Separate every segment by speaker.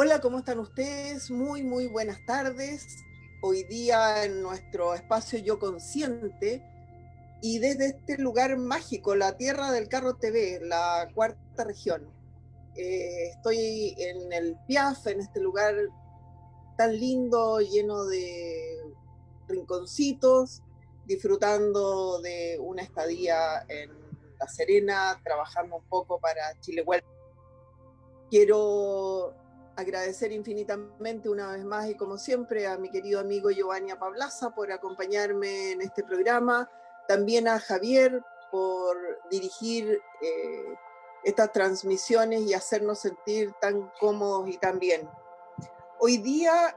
Speaker 1: Hola, ¿cómo están ustedes? Muy buenas tardes. Hoy día en nuestro espacio Yo Consciente y desde este lugar mágico, la Tierra del Carro TV, la cuarta región. Estoy en el Piaf, en este lugar tan lindo, lleno de rinconcitos, disfrutando de una estadía en La Serena, trabajando un poco para Chile Web. Quiero agradecer infinitamente una vez más y como siempre a mi querido amigo Giovanni Pablaza por acompañarme en este programa, también a Javier por dirigir estas transmisiones y hacernos sentir tan cómodos y tan bien. Hoy día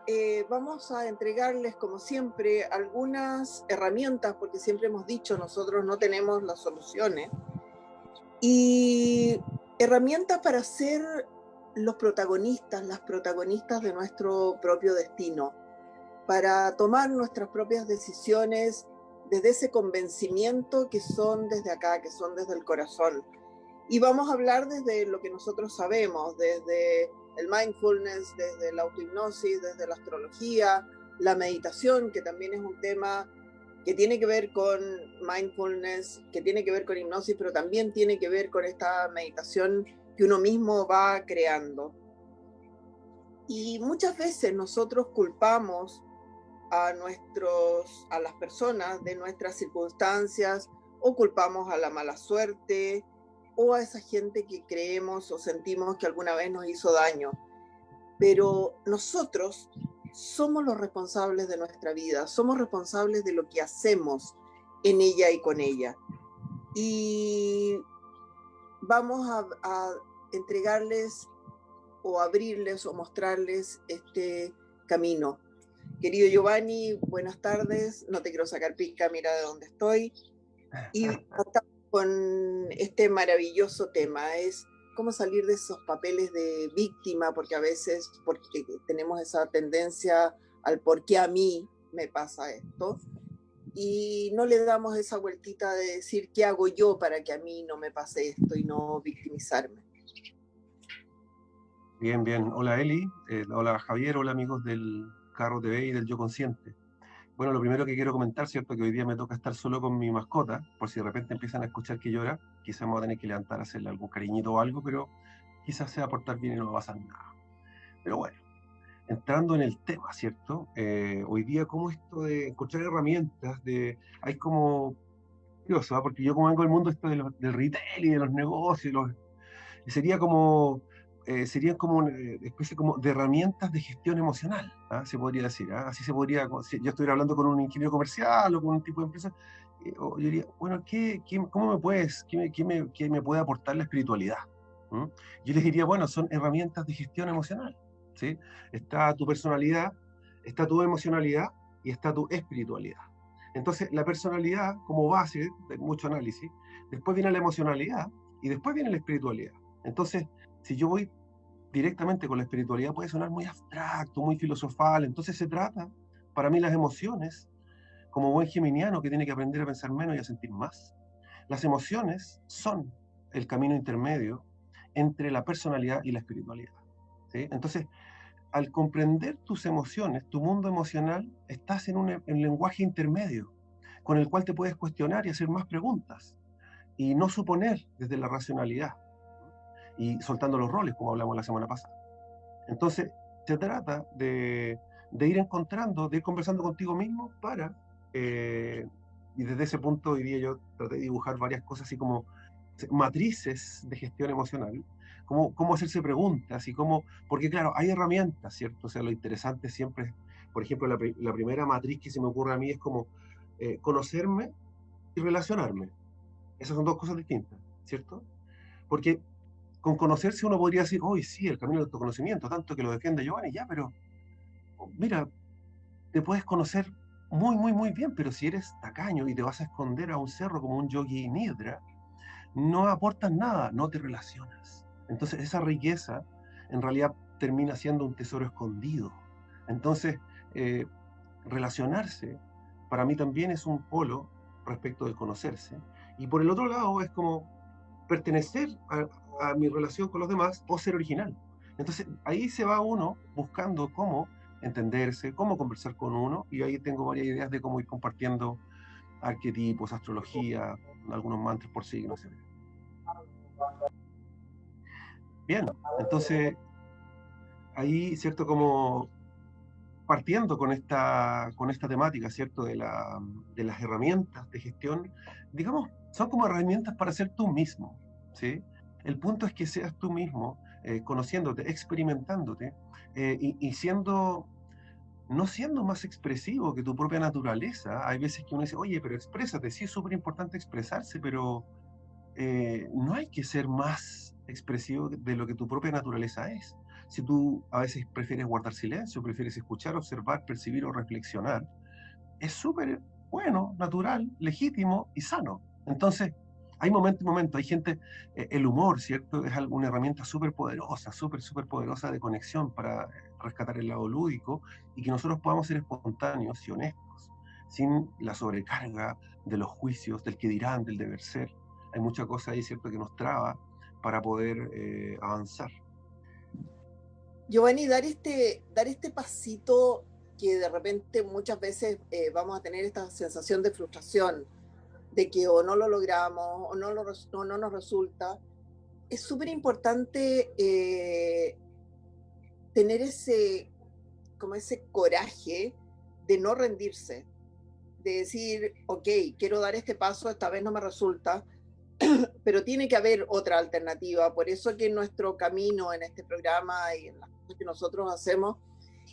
Speaker 1: vamos a entregarles, como siempre, algunas herramientas, porque siempre hemos dicho, nosotros no tenemos las soluciones, y herramientas para ser los protagonistas, las protagonistas de nuestro propio destino, para tomar nuestras propias decisiones desde ese convencimiento que son desde acá, que son desde el corazón. Y vamos a hablar desde lo que nosotros sabemos, desde el mindfulness, desde la autohipnosis, desde la astrología, la meditación, que también es un tema que tiene que ver con mindfulness, que tiene que ver con hipnosis, pero también tiene que ver con esta meditación que uno mismo va creando. Y muchas veces nosotros culpamos a las personas de nuestras circunstancias, o culpamos a la mala suerte, o a esa gente que creemos o sentimos que alguna vez nos hizo daño. Pero nosotros somos los responsables de nuestra vida, somos responsables de lo que hacemos en ella y con ella. Y vamos a entregarles o abrirles o mostrarles este camino. Querido Giovanni, buenas tardes. No te quiero sacar pica, mira de dónde estoy. Y estamos con este maravilloso tema, es cómo salir de esos papeles de víctima, porque a veces porque tenemos esa tendencia al por qué a mí me pasa esto, y no le damos esa vueltita de decir qué hago yo para que a mí no me pase esto y no victimizarme.
Speaker 2: Bien, bien. Hola Eli, hola Javier, hola amigos del Carro TV y del Yo Consciente. Bueno, lo primero que quiero comentar, ¿cierto? Que hoy día me toca estar solo con mi mascota, por si de repente empiezan a escuchar que llora, quizás me voy a tener que levantar a hacerle algún cariñito o algo, pero quizás se va a portar bien y no va a pasar nada. Pero bueno, entrando en el tema, ¿cierto? Hoy día, como esto de encontrar herramientas, hay como, curioso, ¿ah? Porque yo como vengo del mundo esto del retail y de los negocios, sería como, serían como una especie como de herramientas de gestión emocional, ¿ah? Se podría decir, ¿ah? Así se podría, si yo estuviera hablando con un ingeniero comercial o con un tipo de empresa, o yo diría, bueno, ¿cómo me puedes, qué me puede aportar la espiritualidad? ¿Mm? Yo les diría, bueno, son herramientas de gestión emocional, ¿sí? Está tu personalidad, está tu emocionalidad y está tu espiritualidad. Entonces, la personalidad como base de mucho análisis, después viene la emocionalidad y después viene la espiritualidad. Entonces, si yo voy directamente con la espiritualidad, puede sonar muy abstracto, muy filosofal. Entonces se trata, para mí, las emociones, como buen geminiano que tiene que aprender a pensar menos y a sentir más. Las emociones son el camino intermedio entre la personalidad y la espiritualidad, ¿sí? Entonces, al comprender tus emociones, tu mundo emocional, estás en un lenguaje intermedio con el cual te puedes cuestionar y hacer más preguntas y no suponer desde la racionalidad y soltando los roles, como hablamos la semana pasada. Entonces, se trata de ir encontrando, de ir conversando contigo mismo y desde ese punto diría yo, traté de dibujar varias cosas así como matrices de gestión emocional, cómo hacerse preguntas y cómo, porque claro, hay herramientas, ¿cierto? O sea, lo interesante siempre, por ejemplo, la primera matriz que se me ocurre a mí es como conocerme y relacionarme. Esas son dos cosas distintas, ¿cierto? Porque con conocerse uno podría decir, hoy sí, el camino del autoconocimiento, tanto que lo defiende Giovanni, ya, pero mira, te puedes conocer muy bien, pero si eres tacaño y te vas a esconder a un cerro como un yogi nidra, no aportas nada, no te relacionas. Entonces esa riqueza en realidad termina siendo un tesoro escondido. Entonces, eh, relacionarse para mí también es un polo respecto de conocerse. Y por el otro lado es como pertenecer a mi relación con los demás o ser original. Entonces, ahí se va uno buscando cómo entenderse, cómo conversar con uno, y ahí tengo varias ideas de cómo ir compartiendo arquetipos, astrología, algunos mantras por signo, etc. Bien, entonces ahí, ¿cierto? Como partiendo con esta temática, ¿cierto? De las herramientas de gestión, digamos, son como herramientas para ser tú mismo, ¿sí? El punto es que seas tú mismo, conociéndote, experimentándote, y siendo, no siendo más expresivo que tu propia naturaleza. Hay veces que uno dice, oye, pero exprésate, sí es súper importante expresarse, pero no hay que ser más expresivo de lo que tu propia naturaleza es. Si tú a veces prefieres guardar silencio, prefieres escuchar, observar, percibir o reflexionar, es súper bueno, natural, legítimo y sano. Entonces, hay momentos y momentos, hay gente, el humor, ¿cierto? Es una herramienta súper poderosa, súper poderosa de conexión para rescatar el lado lúdico y que nosotros podamos ser espontáneos y honestos, sin la sobrecarga de los juicios, del que dirán, del deber ser. Hay mucha cosa ahí, ¿cierto?, que nos traba para poder avanzar.
Speaker 1: Giovanni, dar este pasito que de repente muchas veces vamos a tener esta sensación de frustración, de que o no lo logramos o no nos resulta, es súper importante tener como ese coraje de no rendirse, de decir, ok, quiero dar este paso, esta vez no me resulta, pero tiene que haber otra alternativa. Por eso que nuestro camino en este programa y en las cosas que nosotros hacemos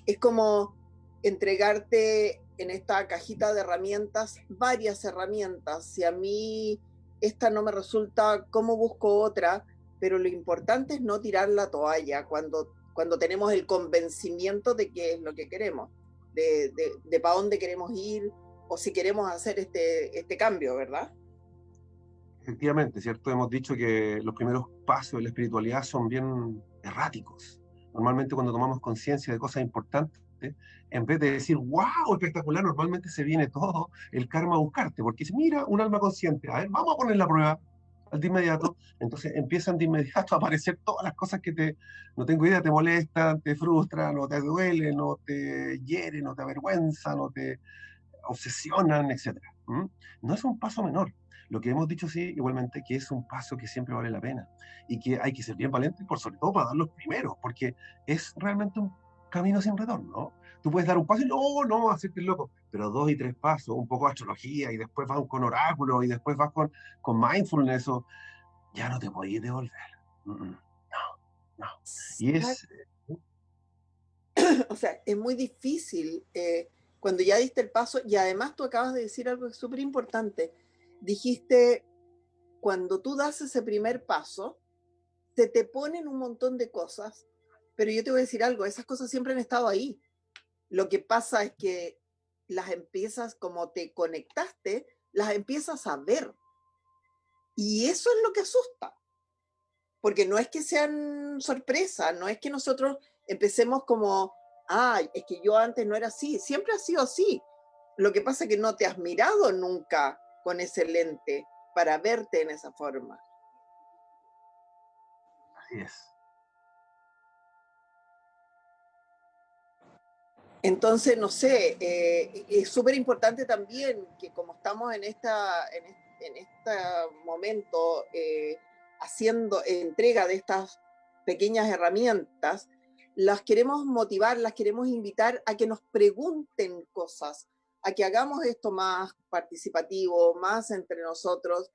Speaker 1: es como entregarte en esta cajita de herramientas varias herramientas. Si a mí esta no me resulta, ¿cómo busco otra? Pero lo importante es no tirar la toalla cuando tenemos el convencimiento de qué es lo que queremos, de para dónde queremos ir o si queremos hacer este cambio, ¿verdad?
Speaker 2: Efectivamente, ¿cierto? Hemos dicho que los primeros pasos de la espiritualidad son bien erráticos. Normalmente cuando tomamos conciencia de cosas importantes, en vez de decir, wow, espectacular, normalmente se viene todo el karma a buscarte, porque dice, mira, un alma consciente, a ver, vamos a poner la prueba de inmediato. Entonces empiezan de inmediato a aparecer todas las cosas que no tengo idea, te molestan, te frustran, no te duelen, no te hieren, no te avergüenzan, no te obsesionan, etcétera. ¿Mm? No es un paso menor. Lo que hemos dicho, sí, igualmente, que es un paso que siempre vale la pena y que hay que ser bien valiente, por sobre todo para dar los primeros, porque es realmente un camino sin retorno, ¿no? Tú puedes dar un paso y no, hacerte el loco, pero 2 y 3 pasos, un poco de astrología y después vas con oráculos y después vas con mindfulness, o ya no te podías devolver. No, no. Y es,
Speaker 1: O sea, es muy difícil cuando ya diste el paso y además tú acabas de decir algo súper importante. Dijiste, cuando tú das ese primer paso, se te ponen un montón de cosas, pero yo te voy a decir algo, esas cosas siempre han estado ahí. Lo que pasa es que las empiezas, como te conectaste, las empiezas a ver. Y eso es lo que asusta, porque no es que sean sorpresas, no es que nosotros empecemos como, ay, es que yo antes no era así, siempre ha sido así. Lo que pasa es que no te has mirado nunca con ese lente para verte en esa forma.
Speaker 2: así es.
Speaker 1: Entonces, no sé, es súper importante también que como estamos en este momento haciendo entrega de estas pequeñas herramientas, las queremos motivar, las queremos invitar a que nos pregunten cosas, a que hagamos esto más participativo, más entre nosotros,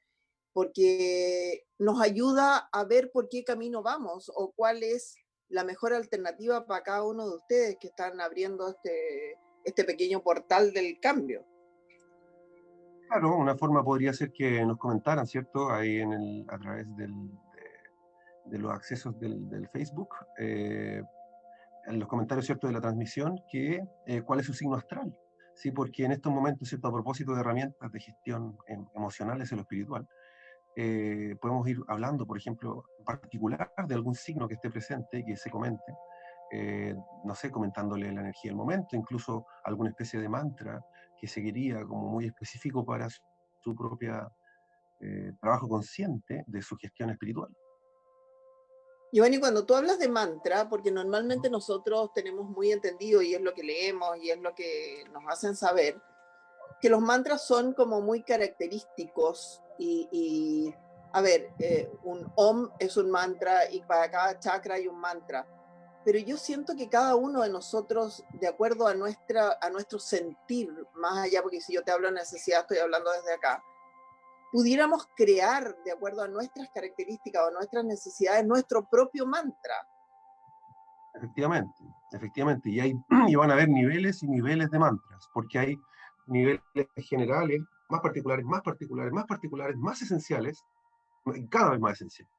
Speaker 1: porque nos ayuda a ver por qué camino vamos o cuál es la mejor alternativa para cada uno de ustedes que están abriendo este pequeño portal del cambio.
Speaker 2: Claro, una forma podría ser que nos comentaran, ¿cierto? Ahí a través de los accesos del Facebook, en los comentarios, ¿cierto?, de la transmisión, cuál es su signo astral, ¿sí? Porque en estos momentos, ¿cierto?, a propósito de herramientas de gestión emocionales en lo espiritual, podemos ir hablando, por ejemplo, en particular de algún signo que esté presente, que se comente, no sé, comentándole la energía del momento, incluso alguna especie de mantra que seguiría como muy específico para su propia trabajo consciente de su gestión espiritual.
Speaker 1: Giovanni, cuando tú hablas de mantra, porque normalmente nosotros tenemos muy entendido, y es lo que leemos y es lo que nos hacen saber, que los mantras son como muy característicos a ver, un om es un mantra y para cada chakra hay un mantra, pero yo siento que cada uno de nosotros, de acuerdo a nuestro sentir, más allá, porque si yo te hablo de necesidad, estoy hablando desde acá, pudiéramos crear, de acuerdo a nuestras características o nuestras necesidades, nuestro propio mantra.
Speaker 2: Efectivamente, efectivamente. Y van a haber niveles y niveles de mantras, porque hay niveles generales, más particulares, más particulares, más particulares, más esenciales, y cada vez más esenciales.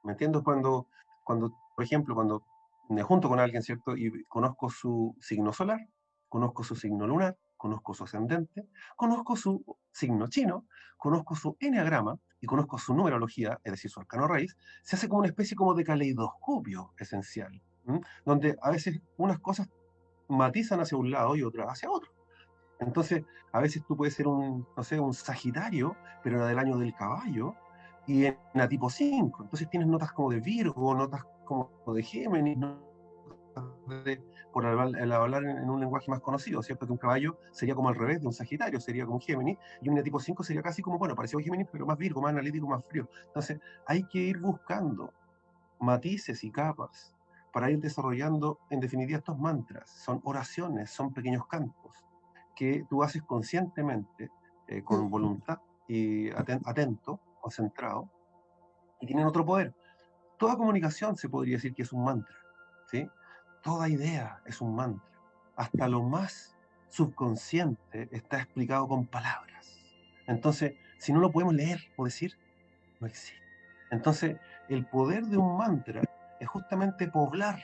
Speaker 2: ¿Me entiendes? Cuando, por ejemplo, cuando me junto con alguien, ¿cierto? Y conozco su signo solar, conozco su signo lunar, conozco su ascendente, conozco su signo chino, conozco su eneagrama y conozco su numerología, es decir, su arcano raíz, se hace como una especie como de caleidoscopio esencial, ¿m? Donde a veces unas cosas matizan hacia un lado y otras hacia otro. Entonces, a veces tú puedes ser un, no sé, un Sagitario, pero era del año del caballo, y en la tipo 5. Entonces tienes notas como de Virgo, notas como de Géminis, notas el hablar en un lenguaje más conocido, ¿cierto? Que un caballo sería como al revés de un Sagitario, sería como un Géminis, y un tipo 5 sería casi como, bueno, parecido a Géminis, pero más Virgo, más analítico, más frío. Entonces, hay que ir buscando matices y capas para ir desarrollando, en definitiva, estos mantras. Son oraciones, son pequeños cantos que tú haces conscientemente, con voluntad y atento, concentrado, y tienen otro poder. Toda comunicación se podría decir que es un mantra, ¿sí? Toda idea es un mantra. Hasta lo más subconsciente está explicado con palabras. Entonces, si no lo podemos leer o decir, no existe. Entonces, el poder de un mantra es justamente poblar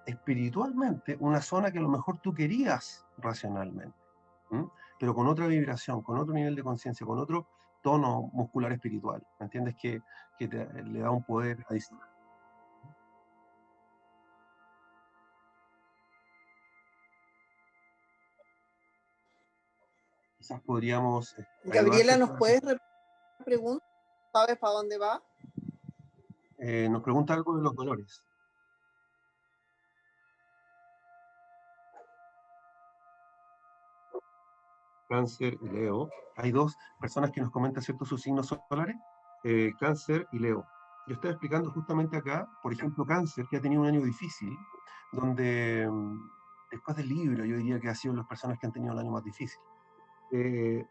Speaker 2: espiritualmente una zona que a lo mejor tú querías racionalmente, ¿m? Pero con otra vibración, con otro nivel de conciencia, con otro tono muscular espiritual. ¿Me entiendes? Que le da un poder adicional. Quizás podríamos evaluar
Speaker 1: Gabriela, ¿nos
Speaker 2: ciertas...
Speaker 1: puedes preguntar? ¿Sabes para dónde va?
Speaker 2: Nos pregunta algo de los dolores. Cáncer y Leo. Hay dos personas que nos comentan, ¿cierto?, sus signos solares, Cáncer y Leo. Yo estoy explicando justamente acá, por ejemplo, Cáncer, que ha tenido un año difícil, donde después del libro yo diría que ha sido las personas que han tenido el año más difícil. Eh,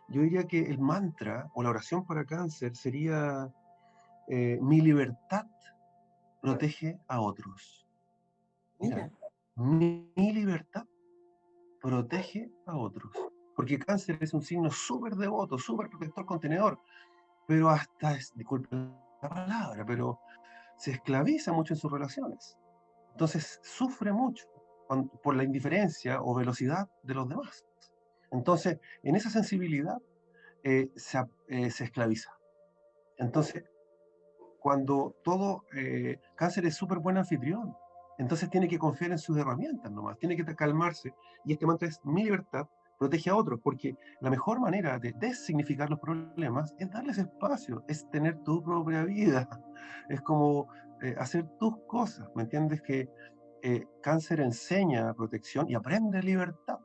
Speaker 2: yo diría que el mantra o la oración para Cáncer sería, mi libertad protege a otros.
Speaker 1: Mira.
Speaker 2: Mira, mi libertad protege a otros. Porque Cáncer es un signo súper devoto, súper protector, contenedor, pero hasta, disculpen la palabra, pero se esclaviza mucho en sus relaciones. Entonces sufre mucho por la indiferencia o velocidad de los demás. Entonces, en esa sensibilidad se esclaviza. Entonces, cuando todo Cáncer es súper buen anfitrión, entonces tiene que confiar en sus herramientas nomás, tiene que calmarse, y este mantra es mi libertad protege a otros, porque la mejor manera de designificar los problemas es darles espacio, es tener tu propia vida, es como hacer tus cosas, ¿me entiendes? Que Cáncer enseña protección y aprende libertad,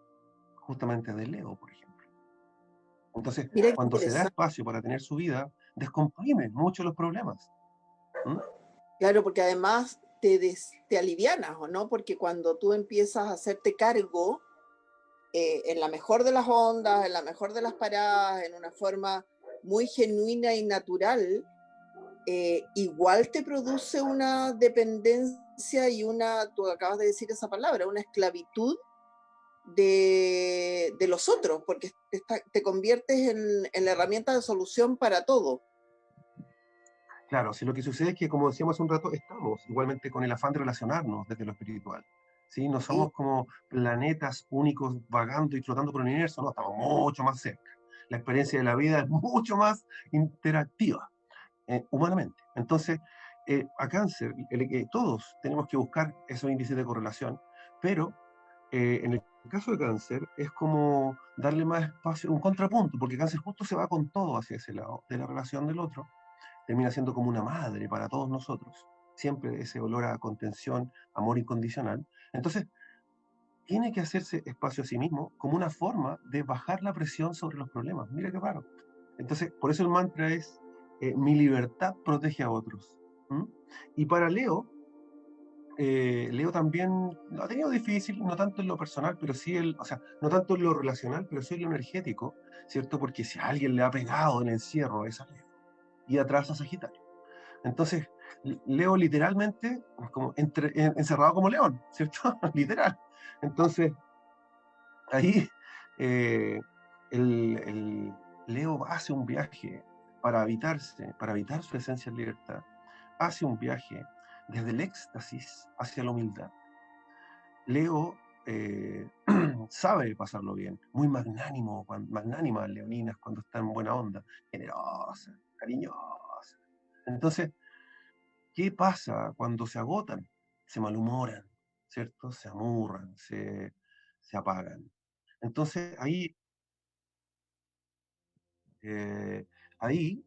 Speaker 2: justamente de Leo, por ejemplo. Entonces,
Speaker 1: Mira qué
Speaker 2: cuando se da
Speaker 1: interesante.
Speaker 2: espacio para tener su vida, descomprime mucho los problemas. ¿Mm?
Speaker 1: Claro, porque además te alivianas, ¿o no? Porque cuando tú empiezas a hacerte cargo, en la mejor de las ondas, en la mejor de las paradas, en una forma muy genuina y natural, igual te produce una dependencia y tú acabas de decir esa palabra, una esclavitud de los otros, porque te conviertes en la herramienta de solución para todo.
Speaker 2: Claro, si lo que sucede es que, como decíamos hace un rato, estamos igualmente con el afán de relacionarnos desde lo espiritual. ¿Sí? No
Speaker 1: ¿Sí?
Speaker 2: somos como planetas únicos vagando y flotando por el universo, no, estamos mucho más cerca. La experiencia de la vida es mucho más interactiva, humanamente. Entonces, a Cáncer, todos tenemos que buscar esos índices de correlación, pero en el caso de Cáncer es como darle más espacio, un contrapunto, porque Cáncer justo se va con todo hacia ese lado, de la relación del otro, termina siendo como una madre para todos nosotros. siempre ese olor a contención, amor incondicional. Entonces, tiene que hacerse espacio a sí mismo como una forma de bajar la presión sobre los problemas. Mira qué raro. Entonces, por eso el mantra es, mi libertad protege a otros. ¿Mm? Y para Leo, Leo también lo ha tenido difícil, no tanto en lo personal, pero sí, o sea, no tanto en lo relacional, pero sí en lo energético, ¿cierto? Porque si a alguien le ha pegado en el encierro, es a Leo. Y atrás a Sagitario. Entonces, Leo literalmente, como encerrado como león, ¿cierto? Literal. Entonces, ahí eh, el Leo hace un viaje para habitarse, para habitar su esencia en libertad, hace un viaje desde el éxtasis hacia la humildad. Leo sabe pasarlo bien, muy magnánimo, magnánima leoninas cuando está en buena onda, generosa, cariñosa. Entonces, ¿qué pasa cuando se agotan? Se malhumoran, ¿cierto? Se amurran, se apagan. Entonces, eh, ahí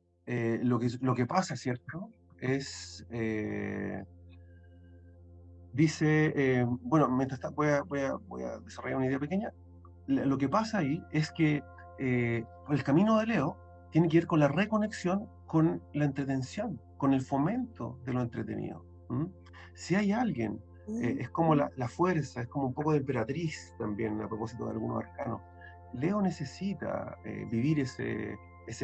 Speaker 2: lo que pasa, ¿cierto? Es, dice, bueno, mientras voy a desarrollar una idea pequeña. Lo que pasa ahí es que el camino de Leo tiene que ver con la reconexión con la entretención, con el fomento de lo entretenido. ¿Mm? Si hay alguien, es como la fuerza, es como un poco de emperatriz también, a propósito de algunos arcanos. Leo necesita vivir ese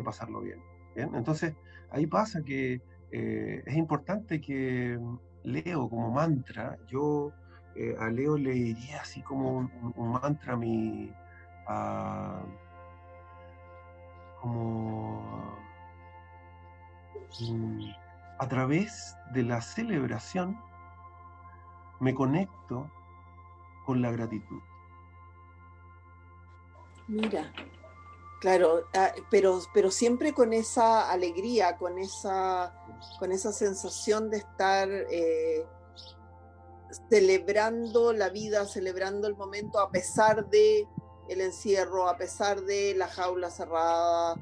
Speaker 2: pasarlo bien, ¿bien? Entonces, ahí pasa que es importante que Leo como mantra, yo a Leo le diría así como un mantra a, como mm, a través de la celebración me conecto con la gratitud.
Speaker 1: Mira, claro, pero siempre con esa alegría, con esa sensación de estar celebrando la vida, celebrando el momento, a pesar de el encierro, a pesar de la jaula cerrada,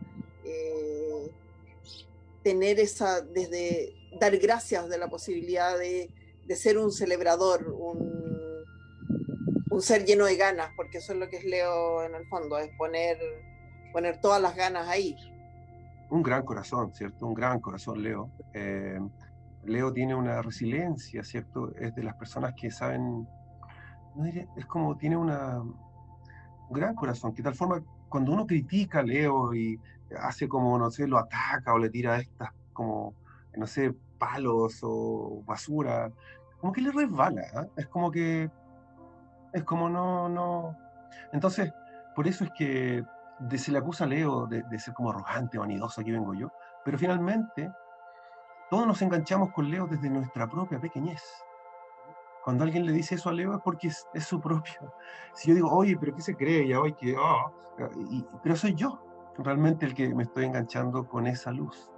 Speaker 1: tener desde dar gracias de la posibilidad de ser un celebrador, un ser lleno de ganas, porque eso es lo que es Leo en el fondo, es poner todas las ganas ahí.
Speaker 2: Un gran corazón, ¿cierto? Un gran corazón, Leo. Leo tiene una resiliencia, ¿cierto? Es de las personas que saben, no diré, es como tiene un gran corazón, que de tal forma, cuando uno critica a Leo y hace como, no sé, lo ataca o le tira estas como, no sé, palos o basura, como que le resbala, ¿eh? Es como no. Entonces, por eso es que se le acusa a Leo de ser como arrogante, vanidoso, aquí vengo yo, pero finalmente todos nos enganchamos con Leo desde nuestra propia pequeñez. Cuando alguien le dice eso a Leo es porque es su propio. Si yo digo, oye, pero ¿qué se cree? Ya, oye, pero soy yo realmente el que me estoy enganchando con esa luz.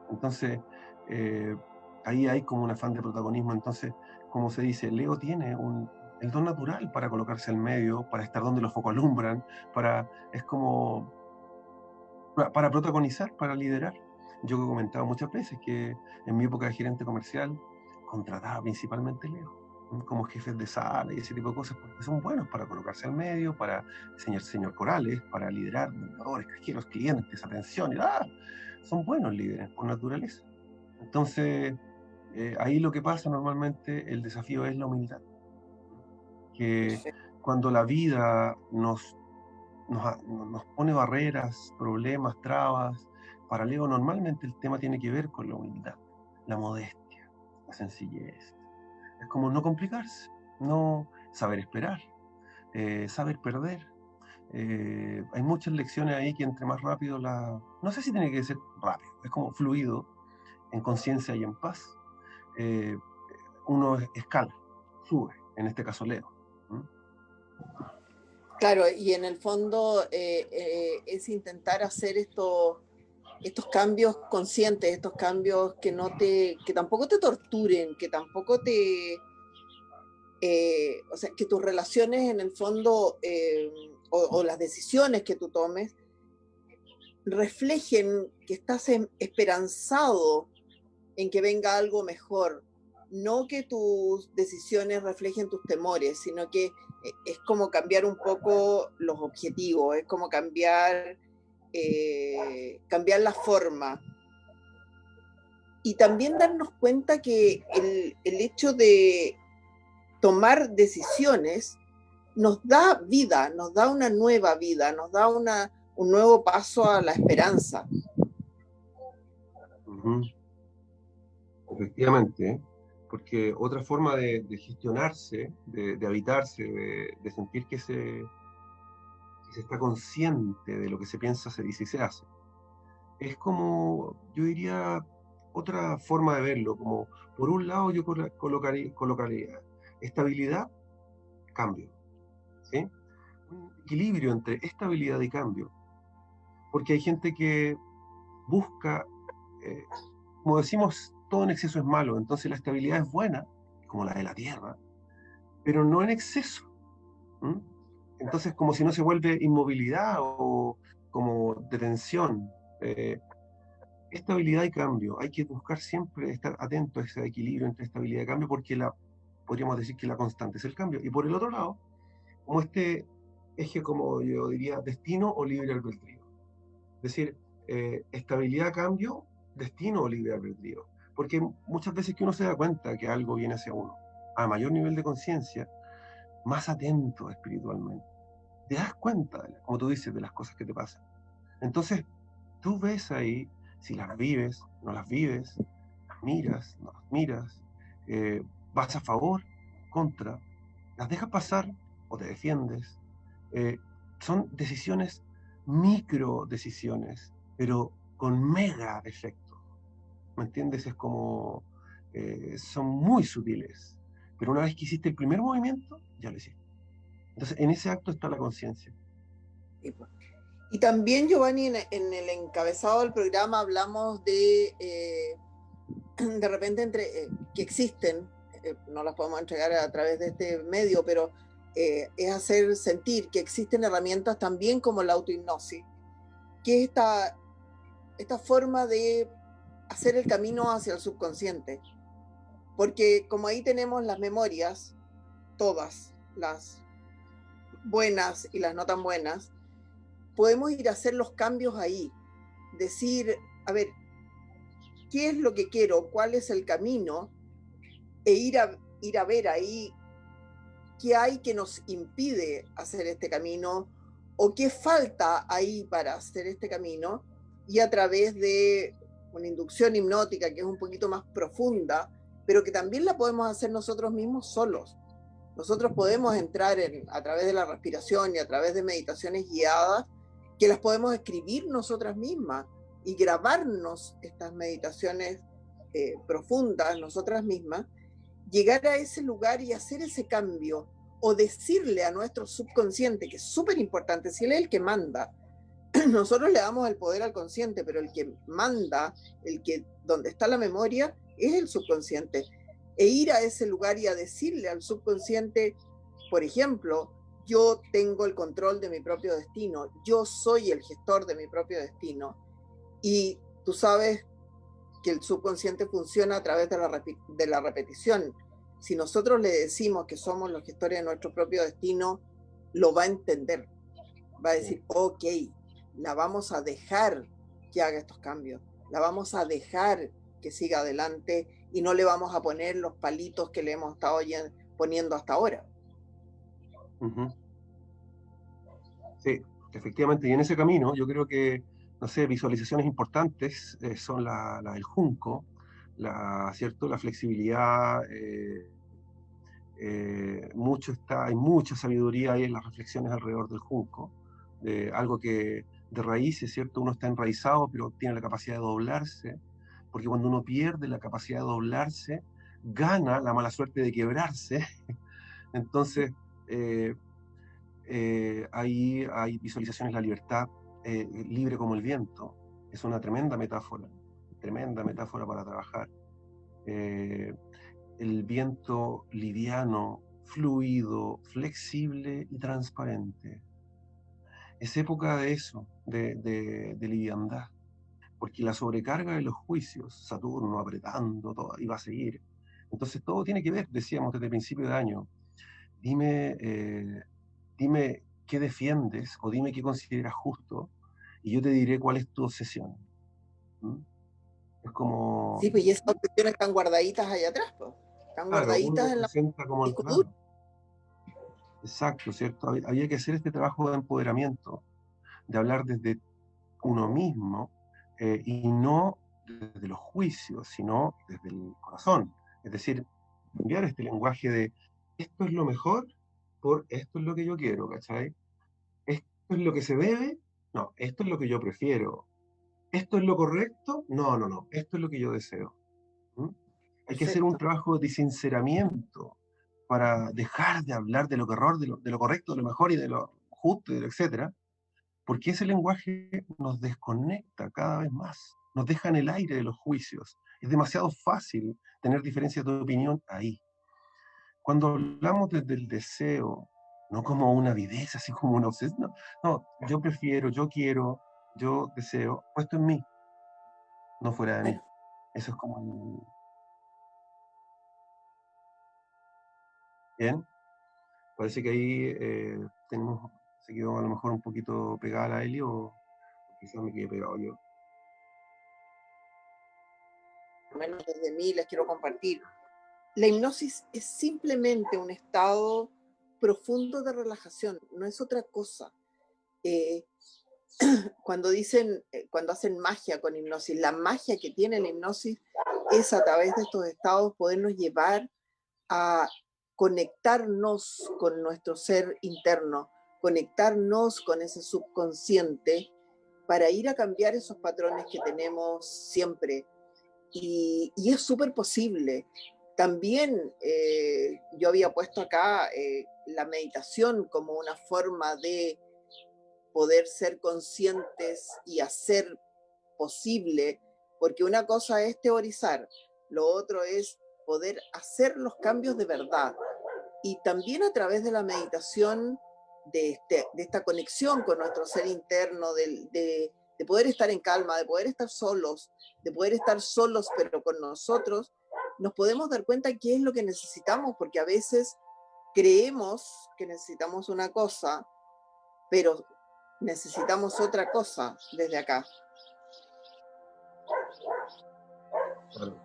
Speaker 2: Entonces, eh, ahí hay como un afán de protagonismo. Entonces, como se dice, Leo tiene el don natural para colocarse al medio, para estar donde los focos alumbran, es como para protagonizar, para liderar. Yo he comentado muchas veces que en mi época de gerente comercial contrataba principalmente Leo como jefes de sala y ese tipo de cosas, porque son buenos para colocarse al medio, para señor corales, para liderar vendedores, cajeros, clientes, atención, son buenos líderes por naturaleza. Entonces, ahí lo que pasa normalmente, el desafío es la humildad, que cuando la vida nos pone barreras, problemas, trabas. Para Leo normalmente el tema tiene que ver con la humildad, la modestia, la sencillez. Es como no complicarse, no saber esperar, saber perder. Hay muchas lecciones ahí que entre más rápido No sé si tiene que ser rápido, es como fluido, en conciencia y en paz. eh, Uno escala, sube, en este caso Leo. ¿Mm?
Speaker 1: Claro, y en el fondo es intentar hacer estos cambios conscientes, estos cambios que tampoco te torturen, que tampoco o sea, que tus relaciones en el fondo o las decisiones que tú tomes reflejen que estás esperanzado en que venga algo mejor no que tus decisiones reflejen tus temores, sino que es como cambiar un poco los objetivos, es como cambiar la forma. Y también darnos cuenta que el hecho de tomar decisiones nos da vida, nos da una nueva vida, nos da un nuevo paso a la esperanza.
Speaker 2: Efectivamente, ¿eh? Porque otra forma de gestionarse, de habitarse, de sentir que se está consciente de lo que se piensa, se dice y se hace, es como, yo diría, otra forma de verlo, como por un lado yo colocaría estabilidad, cambio, ¿sí? Un equilibrio entre estabilidad y cambio, porque hay gente que busca, como decimos, todo en exceso es malo, entonces la estabilidad es buena, como la de la tierra, pero no en exceso. ¿Mm? Entonces, como si no se vuelve inmovilidad o como detención. Estabilidad y cambio. Hay que buscar siempre estar atento a ese equilibrio entre estabilidad y cambio, porque podríamos decir que la constante es el cambio. Y por el otro lado, como este eje, como yo diría, destino o libre albedrío. Es decir, estabilidad, cambio, destino o libre albedrío. Porque muchas veces que uno se da cuenta que algo viene hacia uno, a mayor nivel de conciencia, más atento espiritualmente, te das cuenta, como tú dices, de las cosas que te pasan. Entonces, tú ves ahí si las vives, no las vives, las miras, no las miras, vas a favor, contra, las dejas pasar o te defiendes. Eh, Son decisiones, micro decisiones, pero con mega efecto. ¿Me entiendes? Es como, son muy sutiles, pero una vez que hiciste el primer movimiento, ya lo hiciste. Entonces, en ese acto está la conciencia.
Speaker 1: Y también, Giovanni, en el encabezado del programa hablamos de repente que existen, no las podemos entregar a través de este medio, pero es hacer sentir que existen herramientas también como la autohipnosis, que es esta forma de hacer el camino hacia el subconsciente. Porque como ahí tenemos las memorias, todas, las buenas y las no tan buenas, podemos ir a hacer los cambios ahí. Decir, a ver, ¿qué es lo que quiero? ¿Cuál es el camino? E ir a ver ahí qué hay que nos impide hacer este camino o qué falta ahí para hacer este camino, y a través de una inducción hipnótica que es un poquito más profunda, pero que también la podemos hacer nosotros mismos solos. Nosotros podemos entrar a través de la respiración y a través de meditaciones guiadas, que las podemos escribir nosotras mismas y grabarnos estas meditaciones profundas nosotras mismas, llegar a ese lugar y hacer ese cambio, o decirle a nuestro subconsciente, que es súper importante, si él es el que manda. Nosotros le damos el poder al consciente, pero el que manda, donde está la memoria, es el subconsciente. E ir a ese lugar y a decirle al subconsciente, por ejemplo, yo tengo el control de mi propio destino, yo soy el gestor de mi propio destino. Y tú sabes que el subconsciente funciona a través de la repetición. Si nosotros le decimos que somos los gestores de nuestro propio destino, lo va a entender. Va a decir, ok, la vamos a dejar que haga estos cambios, la vamos a dejar que siga adelante y no le vamos a poner los palitos que le hemos estado poniendo hasta ahora.
Speaker 2: Sí, efectivamente, y en ese camino yo creo que, no sé, visualizaciones importantes son la del junco, ¿cierto? La flexibilidad, hay mucha sabiduría ahí en las reflexiones alrededor del junco, de algo que de raíces, ¿cierto? Uno está enraizado, pero tiene la capacidad de doblarse, porque cuando uno pierde la capacidad de doblarse, gana la mala suerte de quebrarse. Entonces, ahí hay visualizaciones de la libertad, libre como el viento. Es una tremenda metáfora para trabajar. El viento liviano, fluido, flexible y transparente. Es época de eso, de liviandad, porque la sobrecarga de los juicios, Saturno apretando todo, y va a seguir, Entonces todo tiene que ver, decíamos desde el principio de año, dime, dime qué defiendes o dime qué consideras justo y yo te diré cuál es tu obsesión. ¿Mm? Es como,
Speaker 1: Sí, pues y esas obsesiones están guardaditas allá atrás, pues. Están
Speaker 2: claro, uno
Speaker 1: guardaditas en la
Speaker 2: representa como el,
Speaker 1: disco duro.
Speaker 2: claro, exacto, ¿cierto? Había que hacer este trabajo de empoderamiento, de hablar desde uno mismo y no desde los juicios, sino desde el corazón. Es decir, cambiar este lenguaje de esto es lo mejor por esto es lo que yo quiero, ¿cachai? Esto es lo que se debe, no, esto es lo que yo prefiero. ¿Esto es lo correcto? No, no, no, esto es lo que yo deseo. ¿Mm? Hay que hacer un
Speaker 1: Perfecto.
Speaker 2: trabajo de sinceramiento para dejar de hablar de lo que error, de lo correcto, de lo mejor y de lo justo y de lo etcétera, porque ese lenguaje nos desconecta cada vez más, nos deja en el aire de los juicios. Es demasiado fácil tener diferencias de opinión ahí. Cuando hablamos desde el deseo, no como una avidez, así como una obsesión, no, no, yo prefiero, yo quiero, yo deseo, puesto en mí, no fuera de mí.
Speaker 1: Bueno,
Speaker 2: Eso es como bien. Parece que ahí tenemos, se quedó a lo mejor un poquito pegada la Eli o quizás me quedé pegado yo.
Speaker 1: al menos desde mí les quiero compartir. La hipnosis es simplemente un estado profundo de relajación, no es otra cosa. Eh, cuando dicen, cuando hacen magia con hipnosis, la magia que tiene la hipnosis es a través de estos estados podernos llevar a conectarnos con nuestro ser interno, conectarnos con ese subconsciente para ir a cambiar esos patrones que tenemos siempre. Y es súper posible. También yo había puesto acá la meditación como una forma de poder ser conscientes y hacer posible, porque una cosa es teorizar, lo otro es poder hacer los cambios de verdad. Y también a través de la meditación, de esta conexión con nuestro ser interno, de poder estar en calma, de poder estar solos, de poder estar solos pero con nosotros, nos podemos dar cuenta qué es lo que necesitamos, porque a veces creemos que necesitamos una cosa, pero necesitamos otra cosa desde acá.
Speaker 2: Claro.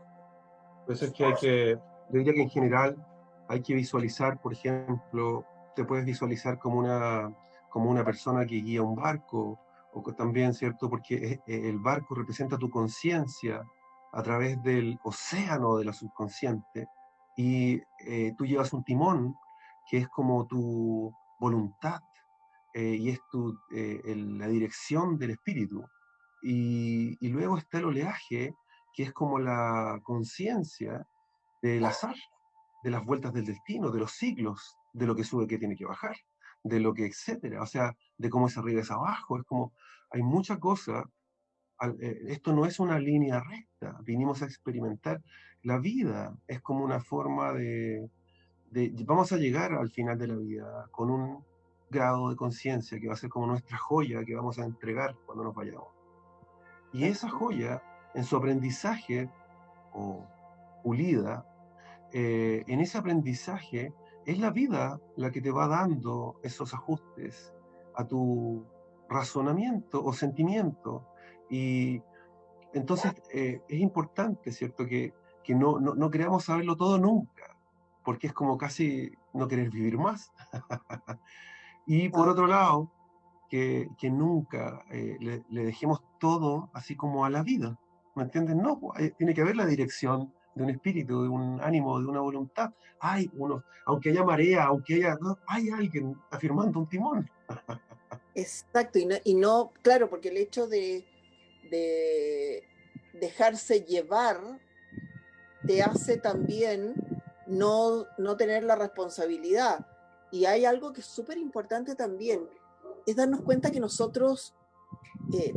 Speaker 2: Por eso es que hay que, yo diría que en general hay que visualizar, por ejemplo, te puedes visualizar como una persona que guía un barco, o que también, ¿cierto? Porque el barco representa tu conciencia a través del océano de la subconsciente, y tú llevas un timón que es como tu voluntad, y es la dirección del espíritu. Y luego está el oleaje, que es como la conciencia del azar, de las vueltas del destino, de los siglos, de lo que sube, que tiene que bajar, de lo que, etcétera, o sea, de cómo es arriba es abajo, es como, hay mucha cosa, esto no es una línea recta, vinimos a experimentar, la vida es como una forma vamos a llegar al final de la vida con un grado de conciencia que va a ser como nuestra joya que vamos a entregar cuando nos vayamos. Y esa joya, en su aprendizaje o pulida, en ese aprendizaje es la vida la que te va dando esos ajustes a tu razonamiento o sentimiento. Y entonces es importante, ¿cierto? Que no creamos saberlo todo nunca, porque es como casi no querer vivir más. Y por otro lado, que nunca le dejemos todo así como a la vida. ¿Me entienden? No, pues, tiene que haber la dirección de un espíritu, de un ánimo, de una voluntad. Hay unos, aunque haya marea, aunque haya, no, hay alguien afirmando un timón.
Speaker 1: Exacto, y no, claro, porque el hecho de dejarse llevar te hace también no tener la responsabilidad. Y hay algo que es súper importante también, es darnos cuenta que nosotros